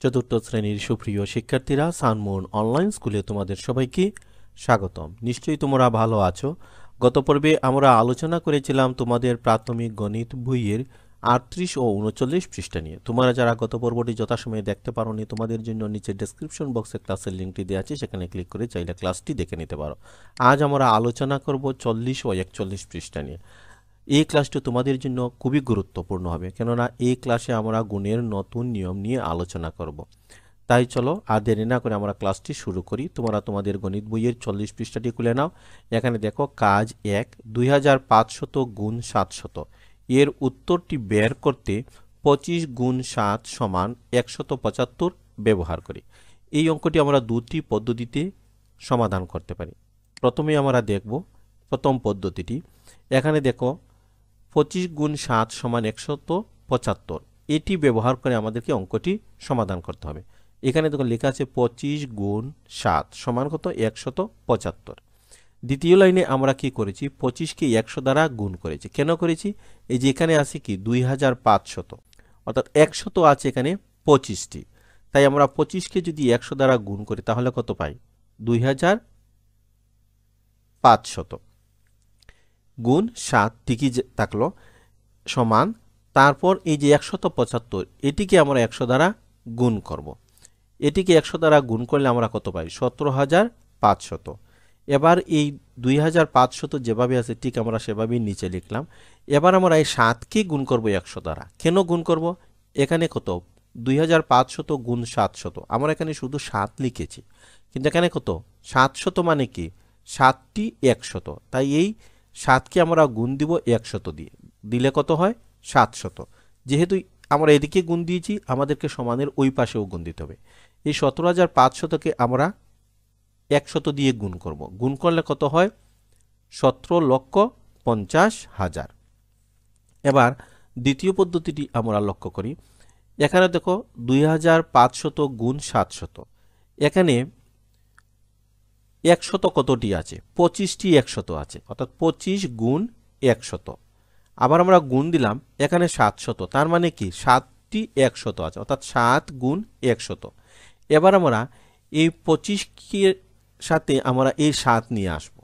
চতুর্থ শ্রেণীর সুপ্রিয় শিক্ষার্থীরা, সানমুন অনলাইন স্কুলে তোমাদের সবাইকে স্বাগতম। নিশ্চয়ই তোমরা ভালো আছো। গত পর্বে আমরা আলোচনা করেছিলাম তোমাদের প্রাথমিক গণিত বইয়ের 38 ও 39 পৃষ্ঠা নিয়ে। তোমরা যারা গত পর্বটি যথাসময়ে দেখতে পারোনি, তোমাদের জন্য নিচে ডেসক্রিপশন বক্সে ক্লাসের লিঙ্কটি দেওয়া আছে, সেখানে ক্লিক করে চাইলে ক্লাসটি দেখে নিতে পারো। আজ আমরা আলোচনা করব 40 ও 41 পৃষ্ঠা নিয়ে। এই ক্লাসটি তোমাদের জন্য খুবই গুরুত্বপূর্ণ হবে, কেননা এই ক্লাসে আমরা গুণের নতুন নিয়ম নিয়ে আলোচনা করব। তাই চলো আর দেরি না করে আমরা ক্লাসটি শুরু করি। তোমরা তোমাদের গণিত বইয়ের 40 পৃষ্ঠাটি খুলে নাও। এখানে দেখো কাজ 1, 2500 গুণ 700। এর উত্তরটি বের করতে 25 গুণ 7 সমান 175 ব্যবহার করি। এই অঙ্কটি আমরা দুটি পদ্ধতিতে সমাধান করতে পারি। প্রথমে আমরা দেখব প্রথম পদ্ধতিটি। এখানে দেখো 25 গুণ 7 সমান 175। এটি ব্যবহার করে আমাদেরকে অঙ্কটি সমাধান করতে হবে। এখানে দেখো লেখা আছে 25 গুণ 7 সমান কত? 175। দ্বিতীয় লাইনে আমরা কি করেছি? 25কে 100 দ্বারা গুণ করেছি। কেন করেছি? এই যে এখানে আছে কি 2500, অর্থাৎ 100 আছে এখানে 25টি। তাই আমরা 25কে যদি 100 দ্বারা গুণ করি তাহলে কত পাই? 2500 গুণ 7 ঠিকই থাকলো সমান, তারপর এই যে 175 এটিকে আমরা 100 দ্বারা গুণ করব। এটিকে 100 দ্বারা গুণ করলে আমরা কত পাই? 17500। এবার এই 2500 যেভাবে আছে ঠিক আমরা সেভাবেই নিচে লিখলাম। এবার আমরা এই 7কে গুণ করব 100 দ্বারা। কেন গুণ করব? এখানে কত? 2500 গুণ 700। আমরা এখানে শুধু 7 লিখেছি, কিন্তু এখানে কত? 700 মানে কি? 7টি 100। তাই এই 7কে আমরা গুণ দিব 100 দিয়ে, দিলে কত হয়? 700। যেহেতু আমরা এদিকে গুণ দিয়েছি, আমাদেরকে সমানের ওই পাশেও গুণ দিতে হবে। এই 17500কে আমরা 100 দিয়ে গুণ করব। গুণ করলে কত হয়? 17,50,000। এবার দ্বিতীয় পদ্ধতিটি আমরা লক্ষ্য করি। এখানে দেখো 2500 গুণ 700। এখানে 100 কতটি আছে? 25টি 100 আছে, অর্থাৎ 25 গুণ 100। আবার আমরা গুণ দিলাম এখানে 700, তার মানে কি 7টি 100 আছে, অর্থাৎ 7 গুণ 100। এবার আমরা এই 25কে সাথে আমরা এই 7 নিয়ে আসব।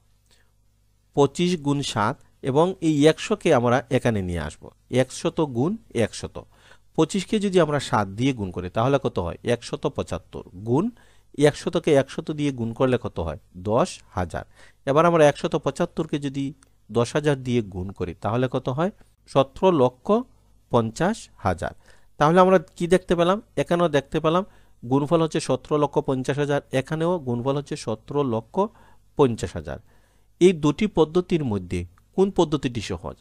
25 গুণ 7 এবং এই 100কে আমরা এখানে নিয়ে আসব। 100 গুণ 100। 25কে যদি আমরা 7 দিয়ে গুণ করি তাহলে কত হয়? 175 গুণ 100কে 100 দিয়ে গুণ করলে কত হয়? 10,000। এবার আমরা 175কে যদি 10,000 দিয়ে গুণ করি তাহলে কত হয়? 17,50,000। তাহলে আমরা কি দেখতে পেলাম? এখানেও দেখতে পেলাম গুণফল হচ্ছে 17,50,000, এখানেও গুণফল হচ্ছে 17,50,000। এই দুটি পদ্ধতির মধ্যে কোন পদ্ধতিটি সহজ?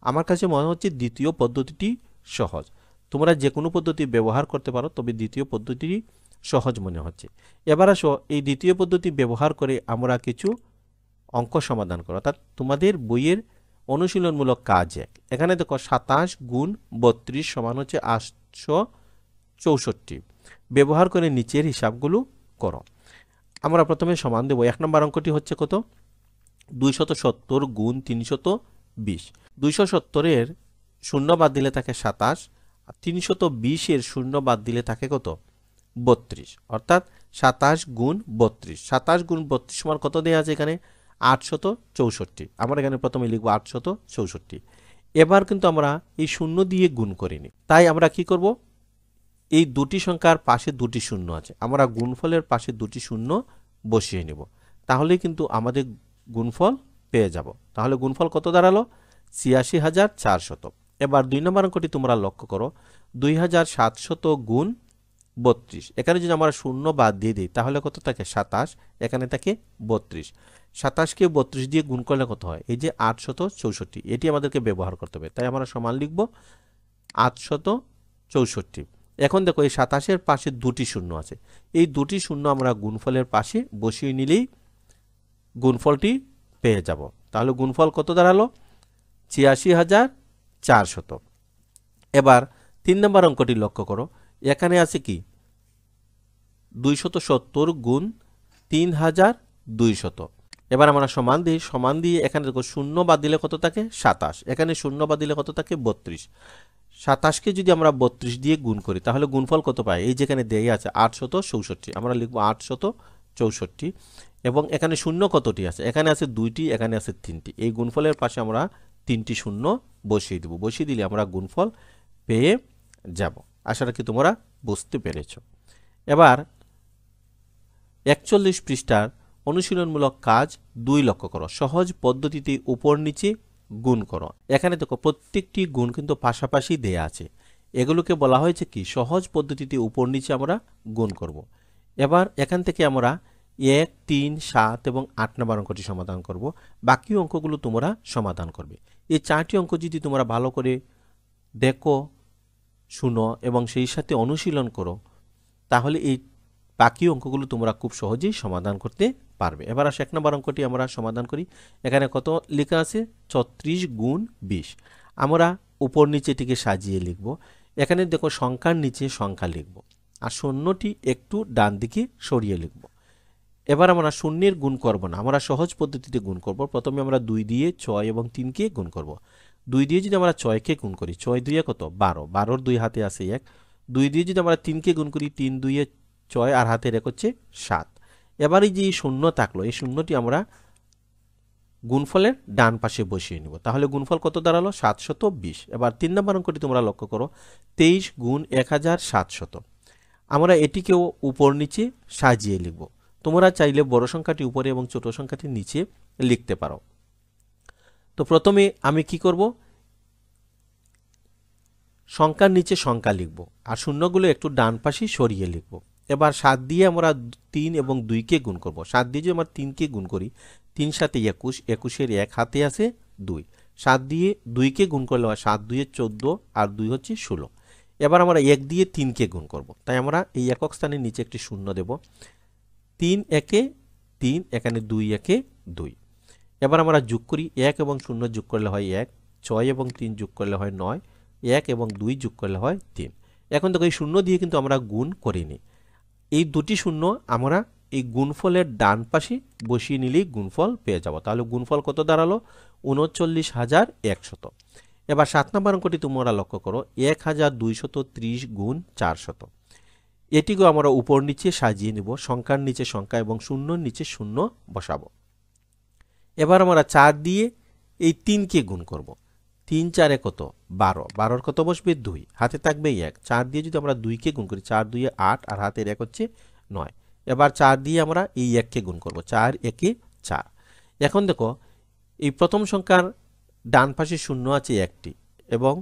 আমার কাছে মনে হচ্ছে দ্বিতীয় পদ্ধতিটি সহজ। তোমরা যে কোনো পদ্ধতি ব্যবহার করতে পারো, তবে দ্বিতীয় পদ্ধতিটি সহজ মনে হচ্ছে। এবার আসো এই দ্বিতীয় পদ্ধতি ব্যবহার করে আমরা কিছু অঙ্ক সমাধান করো, অর্থাৎ তোমাদের বইয়ের অনুশীলনমূলক কাজ 1। এখানে দেখো 27 গুণ 32 সমান হচ্ছে 864। ব্যবহার করে নিচের হিসাবগুলো করো। আমরা প্রথমে সমান দেব। 1 নম্বর অঙ্কটি হচ্ছে কত? 270 গুণ 320। 270-এর শূন্য বাদ দিলে থাকে 27, আর 320-এর শূন্য বাদ দিলে থাকে কত? 32, অর্থাৎ 27 গুণ 32। 27 গুণ 32 সমান কত দেওয়া আছে এখানে? 864। আমরা এখানে প্রথমে লিখব 864। এবার কিন্তু আমরা এই শূন্য দিয়ে গুণ করিনি, তাই আমরা কি করব? এই দুটি সংখ্যার পাশে দুটি শূন্য আছে, আমরা গুণফলের পাশে দুটি শূন্য বসিয়ে নেব, তাহলে কিন্তু আমাদের গুণফল পেয়ে যাব। তাহলে গুণফল কত দাঁড়ালো? 86,400। এবার 2 নম্বর অঙ্কটি তোমরা লক্ষ্য করো। 2700 গুণ 32। এখানে যদি আমরা শূন্য বাদ দিয়ে দিই তাহলে কত থাকে? 27, এখানে থাকে 32। 27কে 32 দিয়ে গুণ করলে কত হয়? এই যে 864, এটি আমাদেরকে ব্যবহার করতে হবে, তাই আমরা সমান লিখব 864। এখন দেখো এই 27-এর পাশে দুটি শূন্য আছে, এই দুটি শূন্য আমরা গুণফলের পাশে বসিয়ে নিলেই গুণফলটি পেয়ে যাব। তাহলে গুণফল কত দাঁড়ালো? 86,400। এবার 3 নম্বর অঙ্কটি লক্ষ্য করো। এখানে আছে কি 270 গুণ 3200। এবার আমরা সমান দিই। সমান দিয়ে এখানে দেখো শূন্য বাদ দিলে কত থাকে? 27, এখানে শূন্য বাদ দিলে কত থাকে? 32। 27কে যদি আমরা 32 দিয়ে গুণ করি তাহলে গুণফল কত পাই? এই যেখানে দেয়া আছে 864, আমরা লিখব 864, এবং এখানে শূন্য কতটি আছে? এখানে আছে 2টি, এখানে আছে 3টি। এই গুণফলের পাশে আমরা 3টি শূন্য বসিয়ে দেব। বসিয়ে দিলে আমরা গুণফল পেয়ে যাব। আশা রাখি তোমরা বুঝতে পেরেছ। এবার 41 পৃষ্ঠার অনুশীলনমূলক কাজ 2 লক্ষ্য করো। সহজ পদ্ধতিতে উপর নিচে গুণ করো। এখানে দেখো প্রত্যেকটি গুণ কিন্তু পাশাপাশি দেয়া আছে। এগুলোকে বলা হয়েছে কি? সহজ পদ্ধতিতে উপর নিচে আমরা গুণ করব। এবার এখান থেকে আমরা 1, 3, 7 এবং 8 নম্বর অঙ্কটি সমাধান করব। বাকি অঙ্কগুলো তোমরা সমাধান করবে। এই 4টি অঙ্ক যদি তোমরা ভালো করে দেখো, শুনো এবং সেই সাথে অনুশীলন করো, তাহলে এই বাকি অঙ্কগুলো তোমরা খুব সহজেই সমাধান করতে পারবে। এবার আসে 1 নম্বর অঙ্কটি আমরা সমাধান করি। এখানে কত লেখা আছে? 34 গুণ 20। আমরা উপর নিচে এটিকে সাজিয়ে লিখব। এখানে দেখো সংখ্যার নিচে সংখ্যা লিখব, আর শূন্যটি একটু ডান দিকে সরিয়ে লিখব। এবার আমরা শূন্যের গুণ করব না, আমরা সহজ পদ্ধতিতে গুণ করব। প্রথমে আমরা 2 দিয়ে 6 এবং 3কে গুণ করব। 2 দিয়ে যদি আমরা 6কে গুণ করি, 6 2 কত? 12, 12-র 2 হাতে আছে 1। 2 দিয়ে যদি আমরা 3কে গুণ করি, 3 2 6, আর হাতের 1 হচ্ছে 7। এবার এই যে শূন্য থাকলো, এই শূন্যটি আমরা গুণফলের ডান পাশে বসিয়ে নিব। তাহলে গুণফল কত দাঁড়ালো? 720। এবার 3 নম্বর অঙ্কটি তোমরা লক্ষ্য করো। 23 গুণ 1700। আমরা এটিকেও উপর নিচে সাজিয়ে লিখব। তোমরা চাইলে বড় সংখ্যাটি উপরে এবং ছোট সংখ্যাটি নিচে লিখতে পারো। তো প্রথমে আমি কি করব? সংখ্যার নিচে সংখ্যা লিখব, আর শূন্যগুলো একটু ডান পাশে সরিয়ে লিখব। এবার 7 দিয়ে আমরা 3 এবং 2কে গুণ করব। 7 দিয়ে যদি আমরা 3কে গুণ করি, 3 7 21, 21-এর 1 হাতে আছে 2। 7 দিয়ে 2কে গুণ করলে হয় 7 2 14, আর 2 হচ্ছে 16। এবার আমরা 1 দিয়ে 3কে গুণ করব, তাই আমরা এই একক স্থানের নিচে একটি শূন্য দেব। 3 1 3, এখানে 2 1 2। এবার আমরা যোগ করি, 1 এবং 0 যোগ করলে হয় 1, 6 এবং 3 যোগ করলে হয় 9, 1 এবং 2 যোগ করলে হয় 3। এখন দেখো এই শূন্য দিয়ে কিন্তু আমরা গুণ করিনি। এই দুটি শূন্য আমরা এই গুণফলের ডান পাশে বসিয়ে নিলেই গুণফল পেয়ে যাব। তাহলে গুণফল কত দাঁড়ালো? 39,100। এবার 7 নম্বর অঙ্কটি তোমরা লক্ষ্য করো। 1230 গুণ 400। এটিকেও আমরা উপর নিচে সাজিয়ে নিব। সংখ্যার নিচে সংখ্যা এবং শূন্যর নিচে শূন্য বসাবো। এবার আমরা 4 দিয়ে এই 3কে গুণ করব। 3 4 কত? 12, 12-র কত বসবে? 2, হাতে থাকবে 1। 4 দিয়ে যদি আমরা 2কে গুণ করি, 4 2 8, আর হাতের 1 হচ্ছে 9। এবার 4 দিয়ে আমরা এই 1কে গুণ করব, 4 1 4। এখন দেখো এই প্রথম সংখ্যার ডান পাশে শূন্য আছে 1টি, এবং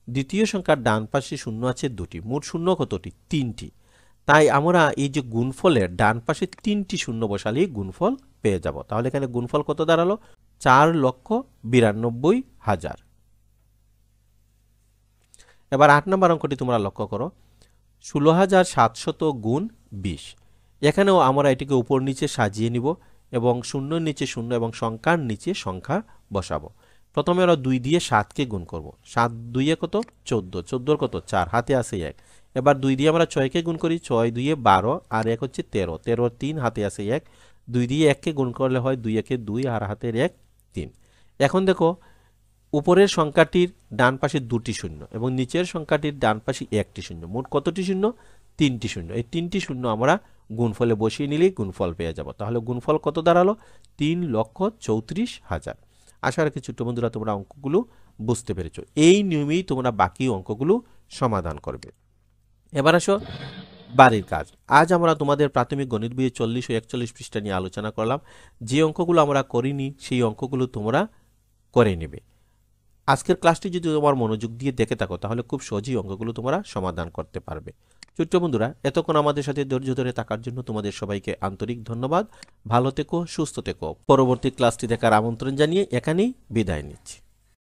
দ্বিতীয় সংখ্যার ডান পাশে শূন্য আছে 2টি। মোট শূন্য কতটি? 3টি। তাই আমরা এই যে গুণফলের ডান পাশে 3টি শূন্য বসালেই গুণফল পেয়ে যাব। তাহলে এখানে গুণফল কত দাঁড়ালো? 4,92,000। এবার 8 নম্বর অঙ্কটি তোমরা লক্ষ্য করো। 16,700 গুণ 20। এখানেও আমরা এটিকে উপর নিচে সাজিয়ে নিব এবং শূন্যর নিচে শূন্য এবং সংখ্যার নিচে সংখ্যা বসাবো। প্রথমে আমরা 2 দিয়ে 7কে গুণ করব। 7 2 কত? 14, 14-র কত? 4, হাতে আছে 1। এবার 2 দিয়ে আমরা 6কে গুণ করি, 6 2 12, আর 1 হচ্ছে 13, 13-র 3, হাতে আছে 1। 2 দিয়ে 1কে গুণ করলে হয় 2 1 2, আর হাতের 1 3। এখন দেখো উপরের সংখ্যাটির ডান পাশে 2টি শূন্য এবং নিচের সংখ্যাটির ডান পাশে 1টি শূন্য। মোট কতটি শূন্য? 3টি শূন্য। এই 3টি শূন্য আমরা গুণফলে বসিয়ে নিলেই গুণফল পেয়ে যাব। তাহলে গুণফল কত দাঁড়ালো? 3,34,000। আশা রাখি ছোট্ট বন্ধুরা তোমরা অঙ্কগুলো বুঝতে পেরেছো। এই নিয়মেই তোমরা বাকি অঙ্কগুলো সমাধান করবে। এবার আসো বাড়ির কাজ। আজ আমরা তোমাদের প্রাথমিক গণিত বইয়ে 40 ও 41 পৃষ্ঠা নিয়ে আলোচনা করলাম। যে অঙ্কগুলো আমরা করিনি সেই অঙ্কগুলো তোমরা করে নেবে। আজকের ক্লাসটি যদি তোমার মনোযোগ দিয়ে দেখে থাকো তাহলে খুব সহজেই অঙ্কগুলো তোমরা সমাধান করতে পারবে। ছোট্ট বন্ধুরা, এতক্ষণ আমাদের সাথে ধৈর্য ধরে থাকার জন্য তোমাদের সবাইকে আন্তরিক ধন্যবাদ। ভালো থেকো, সুস্থ থেকো। পরবর্তী ক্লাসটি দেখার আমন্ত্রণ জানিয়ে এখানেই বিদায় নিচ্ছি।